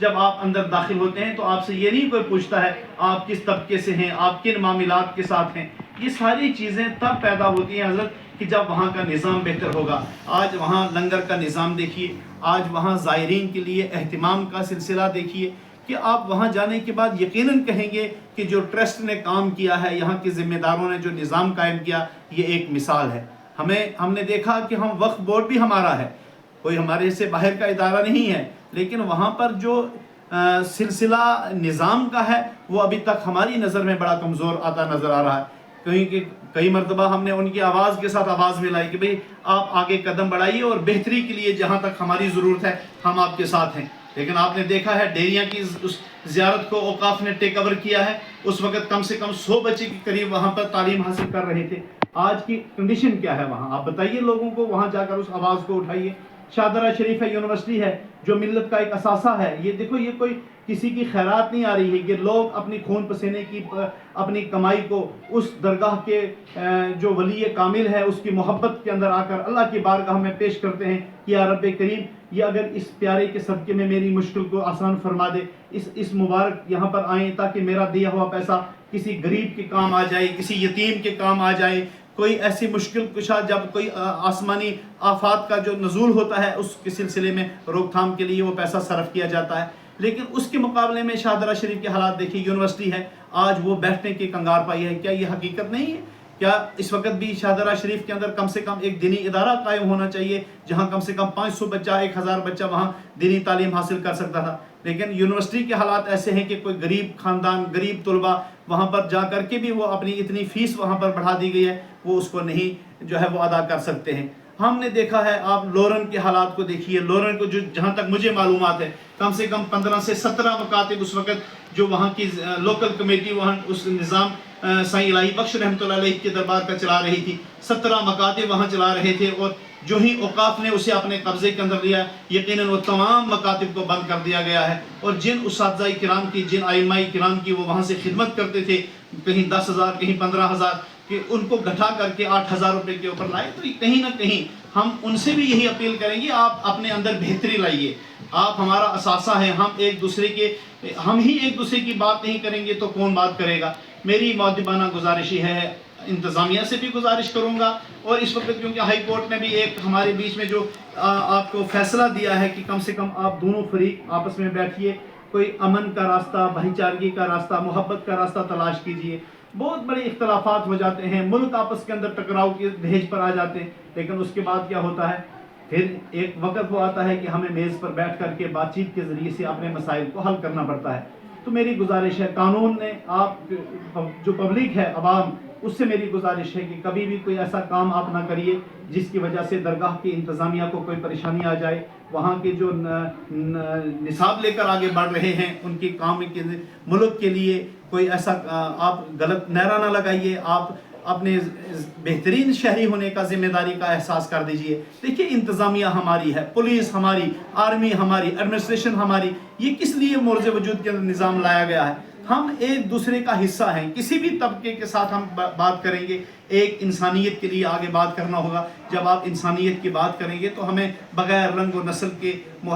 جب آپ اندر داخل ہوتے ہیں تو آپ سے یہ نہیں کوئی پوچھتا ہے آپ کس طبقے سے ہیں، آپ کن معاملات کے ساتھ ہیں. یہ ساری چیزیں تب پیدا ہوتی ہیں حضرت کہ جب وہاں کا نظام بہتر ہوگا. آج وہاں لنگر کا نظام دیکھیے، آج وہاں زائرین کے لیے اہتمام کا سلسلہ دیکھیے کہ آپ وہاں جانے کے بعد یقیناً کہیں گے کہ جو ٹرسٹ نے کام کیا ہے، یہاں کے ذمہ داروں نے جو نظام قائم کیا، یہ ایک مثال ہے. ہم نے دیکھا کہ ہم وقف بورڈ بھی ہمارا ہے، کوئی ہمارے سے باہر کا ادارہ نہیں ہے، لیکن وہاں پر جو سلسلہ نظام کا ہے وہ ابھی تک ہماری نظر میں بڑا کمزور آتا نظر آ رہا ہے. کئی مرتبہ ہم نے ان کی آواز کے ساتھ آواز ملائی کہ بھئی آپ آگے قدم بڑھائیے اور بہتری کے لیے جہاں تک ہماری ضرورت ہے ہم آپ کے ساتھ ہیں. لیکن آپ نے دیکھا ہے ڈیریاں کی اس زیارت کو اوقاف نے ٹیک اوور کیا ہے. اس وقت کم سے کم 100 بچے کے قریب وہاں پر تعلیم حاصل کر رہے تھے. آج کی کنڈیشن کیا ہے وہاں؟ آپ بتائیے لوگوں کو، وہاں جا کر اس آواز کو اٹھائیے. شاہدرہ شریف ہے، یونیورسٹی ہے جو ملت کا ایک اثاثہ ہے. یہ دیکھو، یہ کوئی کسی کی خیرات نہیں آ رہی ہے، یہ لوگ اپنی خون پسینے کی اپنی کمائی کو اس درگاہ کے جو ولی کامل ہے اس کی محبت کے اندر آ کر اللہ کی بارگاہ میں پیش کرتے ہیں کہ یا رب کریم، یہ اگر اس پیارے کے صدقے میں میری مشکل کو آسان فرما دے، اس مبارک یہاں پر آئیں تاکہ میرا دیا ہوا پیسہ کسی غریب کے کام آ جائے، کسی یتیم کے کام آ جائے. کوئی ایسی مشکل کشا جب کوئی آسمانی آفات کا جو نزول ہوتا ہے اس کے سلسلے میں روک تھام کے لیے وہ پیسہ صرف کیا جاتا ہے. لیکن اس کے مقابلے میں شاہدرہ شریف کے حالات دیکھیے. یونیورسٹی ہے، آج وہ بیٹھنے کی کنگار پائی ہے. کیا یہ حقیقت نہیں ہے؟ کیا اس وقت بھی شاہدرہ شریف کے اندر کم سے کم ایک دینی ادارہ قائم ہونا چاہیے جہاں کم سے کم 500 بچہ 1000 بچہ وہاں دینی تعلیم حاصل کر سکتا تھا؟ لیکن یونیورسٹی کے حالات ایسے ہیں کہ کوئی غریب خاندان، غریب طلبہ وہاں پر جا کر کے بھی وہ اپنی اتنی فیس وہاں پر بڑھا دی گئی ہے، وہ اس کو نہیں جو ہے وہ ادا کر سکتے ہیں. ہم نے دیکھا ہے، آپ لورن کے حالات کو دیکھیے. لورن کو جہاں تک مجھے معلومات ہے کم سے کم 15 سے 17 مکاتب اس وقت جو وہاں کی لوکل کمیٹی وہاں اس نظام سائیں الہی بخش رحمۃ اللہ علیہ کے دربار کا چلا رہی تھی. 17 مکاتب وہاں چلا رہے تھے، اور جو ہی اوقاف نے اسے اپنے قبضے کے اندر لیا، یقیناً وہ تمام مکاتب کو بند کر دیا گیا ہے. اور جن اساتذہ کرام کی، جن ائمہ کرام کی وہ وہاں سے خدمت کرتے تھے، کہیں 10,000 کہیں 15,000، کہ ان کو گھٹا کر کے 8,000 روپے کے اوپر لائے. تو کہیں نہ کہیں ہم ان سے بھی یہی اپیل کریں گے، آپ اپنے اندر بہتری لائیے. آپ ہمارا اثاثہ ہیں، ہم ہی ایک دوسرے کی بات نہیں کریں گے تو کون بات کرے گا؟ میری مؤدبانہ گزارش ہے، انتظامیہ سے بھی گزارش کروں گا، اور اس وقت کیونکہ ہائی کورٹ نے بھی ایک ہمارے بیچ میں جو آپ کو فیصلہ دیا ہے کہ کم سے کم آپ دونوں فریق آپس میں بیٹھیے، کوئی امن کا راستہ، بھائی چارگی کا راستہ، محبت کا راستہ تلاش کیجیے. بہت بڑے اختلافات ہو جاتے ہیں، ملک آپس کے اندر ٹکراؤ کی دہیج پر آ جاتے ہیں، لیکن اس کے بعد کیا ہوتا ہے؟ پھر ایک وقت وہ آتا ہے کہ ہمیں میز پر بیٹھ کر کے بات چیت کے ذریعے سے اپنے مسائل کو حل کرنا پڑتا ہے. تو میری گزارش ہے، قانون نے آپ جو پبلک ہے، عوام، اس سے میری گزارش ہے کہ کبھی بھی کوئی ایسا کام آپ نہ کریے جس کی وجہ سے درگاہ کی انتظامیہ کو کوئی پریشانی آ جائے. وہاں کے جو نصاب لے کر آگے بڑھ رہے ہیں ان کی کام کے ملک کے لیے کوئی ایسا آپ غلط نعرہ نہ لگائیے. آپ اپنے بہترین شہری ہونے کا ذمہ داری کا احساس کر دیجئے. دیکھیے، انتظامیہ ہماری ہے، پولیس ہماری، آرمی ہماری، ایڈمنسٹریشن ہماری. یہ کس لیے مرز وجود کے نظام لایا گیا ہے؟ ہم ایک دوسرے کا حصہ ہیں. کسی بھی طبقے کے ساتھ ہم بات کریں گے، ایک انسانیت کے لیے آگے بات کرنا ہوگا. جب آپ انسانیت کی بات کریں گے تو ہمیں بغیر رنگ و نسل کے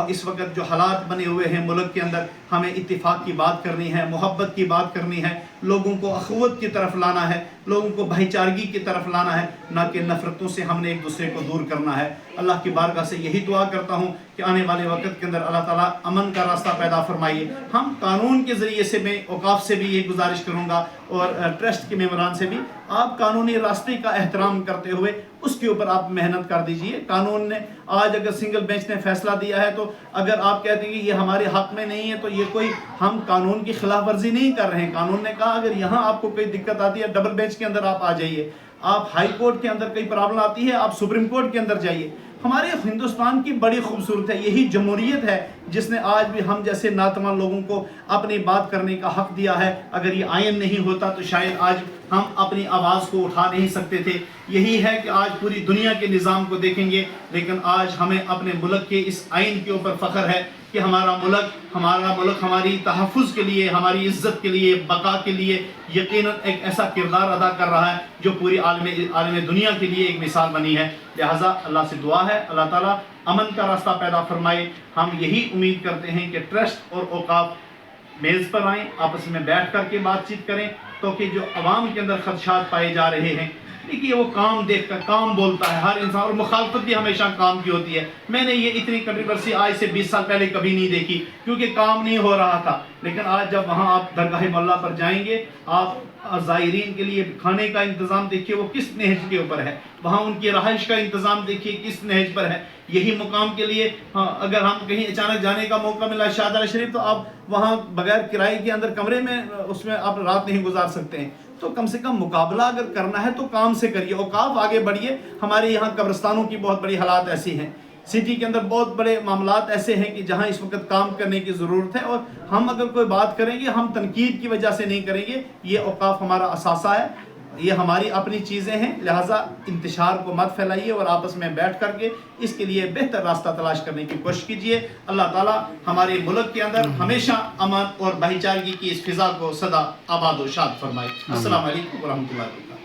اس وقت جو حالات بنے ہوئے ہیں ملک کے اندر، ہمیں اتفاق کی بات کرنی ہے، محبت کی بات کرنی ہے، لوگوں کو اخوت کی طرف لانا ہے، لوگوں کو بھائی چارگی کی طرف لانا ہے، نہ کہ نفرتوں سے ہم نے ایک دوسرے کو دور کرنا ہے. اللہ کی بارگاہ سے یہی دعا کرتا ہوں کہ آنے والے وقت کے اندر اللہ تعالیٰ امن کا راستہ پیدا فرمائیے. ہم قانون کے ذریعے سے، میں اوقاف سے بھی یہ گزارش کروں گا اور ٹرسٹ کے ممبران سے بھی، آپ قانونی راستے کا احترام کرتے ہوئے اس کے اوپر آپ محنت کر دیجئے. قانون نے آج اگر سنگل بینچ نے فیصلہ دیا ہے تو اگر آپ کہتے ہیں کہ یہ ہمارے حق میں نہیں ہے تو یہ کوئی، ہم قانون کی خلاف ورزی نہیں کر رہے ہیں. قانون نے کہا اگر یہاں آپ کو کوئی دقت آتی ہے ڈبل بینچ کے اندر آپ آ جائیے. آپ ہائی کورٹ کے اندر کوئی پرابلم آتی ہے آپ سپریم کورٹ کے اندر جائیے. ہمارے ہندوستان کی بڑی خوبصورت ہے، یہی جمہوریت ہے جس نے آج بھی ہم جیسے ناتواں لوگوں کو اپنی بات کرنے کا حق دیا ہے. اگر یہ آئین نہیں ہوتا تو شاید آج ہم اپنی آواز کو اٹھا نہیں سکتے تھے. یہی ہے کہ آج پوری دنیا کے نظام کو دیکھیں گے، لیکن آج ہمیں اپنے ملک کے اس آئین کے اوپر فخر ہے کہ ہمارا ملک ہماری تحفظ کے لیے، ہماری عزت کے لیے، بقا کے لیے یقیناً ایک ایسا کردار ادا کر رہا ہے جو پوری عالم دنیا کے لیے ایک مثال بنی ہے. لہٰذا اللہ سے دعا ہے اللہ تعالیٰ امن کا راستہ پیدا فرمائے. ہم یہی امید کرتے ہیں کہ ٹرسٹ اور اوقاف میز پر آئیں, آپس میں بیٹھ کر کے بات چیت کریں, تو کہ جو عوام کے اندر خدشات پائے جا رہے ہیں, دیکھیے وہ کام دیکھ کر کام بولتا ہے ہر انسان, اور مخالفت بھی ہمیشہ کام کی ہوتی ہے. میں نے یہ اتنی کنٹروورسی آج سے 20 سال پہلے کبھی نہیں دیکھی, کیونکہ کام نہیں ہو رہا تھا. لیکن آج جب وہاں آپ درگاہ مولا پر جائیں گے, آپ زائرین کے لیے کھانے کا انتظام دیکھیے وہ کس نہج کے اوپر ہے, وہاں ان کی رہائش کا انتظام دیکھیے کس نہج پر ہے. یہی مقام کے لیے اگر ہم کہیں اچانک جانے کا موقع ملا شاہدرہ شریف, تو آپ وہاں بغیر کرائے کے اندر کمرے میں اس میں آپ رات نہیں گزار سکتے ہیں. تو کم سے کم مقابلہ اگر کرنا ہے تو کام سے کریے, اوقاف آگے بڑھیے. ہمارے یہاں قبرستانوں کی بہت بڑی حالات ایسی ہیں, سٹی کے اندر بہت بڑے معاملات ایسے ہیں کہ جہاں اس وقت کام کرنے کی ضرورت ہے, اور ہم اگر کوئی بات کریں گے ہم تنقید کی وجہ سے نہیں کریں گے. یہ اوقاف ہمارا اثاثہ ہے, یہ ہماری اپنی چیزیں ہیں, لہٰذا انتشار کو مت پھیلائیے اور آپس میں بیٹھ کر کے اس کے لیے بہتر راستہ تلاش کرنے کی کوشش کیجیے. اللہ تعالیٰ ہمارے ملک کے اندر ہمیشہ امن اور بھائی چارگی کی اس فضا کو سدا آباد و شاد فرمائے. السلام علیکم ورحمۃ اللہ وبرکاتہ.